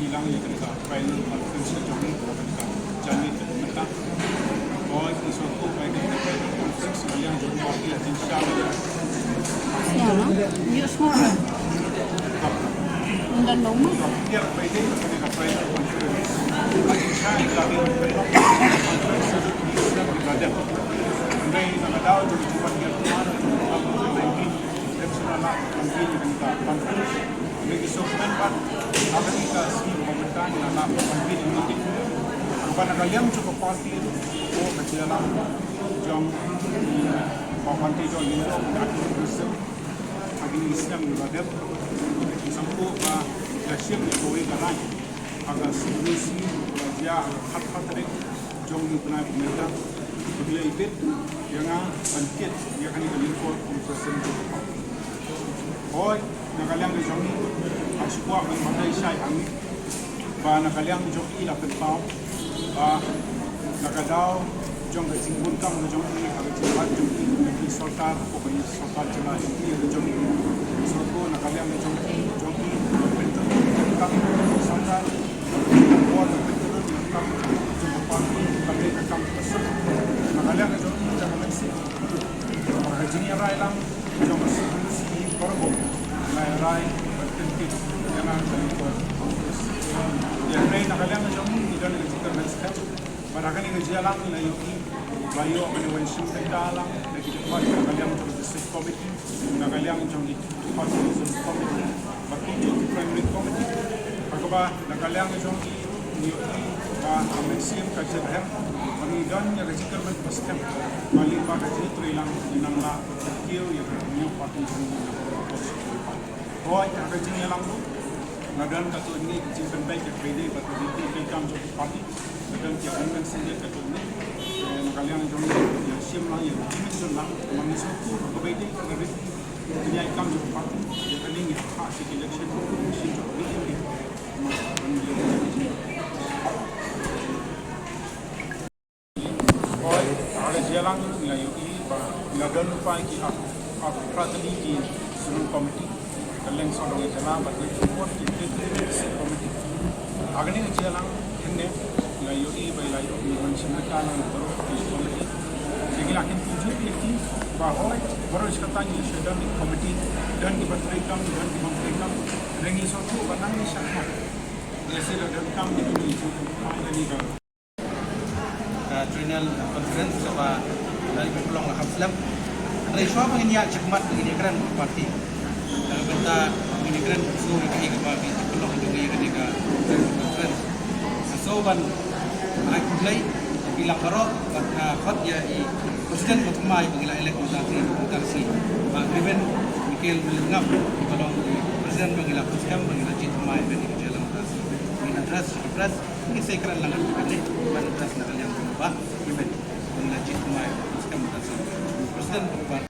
kilang yang kita final conference jogi kita jani kita और इस वक्त को पहले conference yang jogi party insyaallah Ni semua. Undang nama. ya pahले kita final conference insyaallah conference kita Andai nak tahu jadi cuma dia nanti exceptional lah nanti kita conference ini sopan kan apa kita sih pemerintahan nak nanti ini bukan kalian cukup parti oh macam lah jom parti jom ini nak terus agak Islam juga dia sampai Rusia itu kan agak serius dia hat-hat jom ni pernah pemerintah dia ikut yang bangkit dia akan info konferensi hoy nakaliang jom ni asukwa ang mga isay ang ba nakaliang jom ila petpao ba nakadaw jom ka singbun kam jom ni ang sipat jom ni soltar ko ba ni soltar jela ni jom so ko nakaliang jom ni petpao kam soltar ko na petpao kam jom pa kami kam pasok nakaliang jom ni jom ni mga junior rai lang jom si korbo rai yang akan yang lain nak kalian macam ni dan kita mesti barakan ini jalan ni layu layu menewaskan kita lang lagi cepat kalian macam district committee nak kalian macam di hospital committee bagi primary committee apa nak kalian macam ni ambil kajian hem bagi dan yang kita mesti balik pada cerita yang nangla kio yang new party Hoy, ang kajing lang mo. Nadan kato ini simpan baik yang pede batu di kam jo parti. Nadan kia kan sendiri kato ini. Nakalian jom yang sim lang yang dimension lang. Mami satu ko pede ko gabi. Punya kam jo parti. Yang paling ya hak si election sim jo ini. Hoy, ada jalan la yo i ba nadan pa ki ak pratali ki sunung committee kalian soal yang jalan bagi support kita komiti. Agaknya jalan ini layu ini layu ini menciptakan baru komiti. Jadi akan tujuh lagi bahawa baru sekarang ini sudah di komiti dan diperterikan dan diperterikan dengan suatu barang ini sangat. Biasa dalam kami ini ini kan. National Conference sebab dari pelong lah Islam. Ada suatu pengingat cemat pengingat parti. Benda imigran seluruh negara bagi pelong juga negara conference. So ban aku mulai bilang baru khot ya presiden pertama yang mengilah elek mutasi. Bang Ruben Michael Melengap kalau presiden mengilah presiden mengilah citma yang di jalan mutasi. Ini address ini saya kira langan ini ban address nak yang berubah Ruben mengilah citma presiden mutasi. Presiden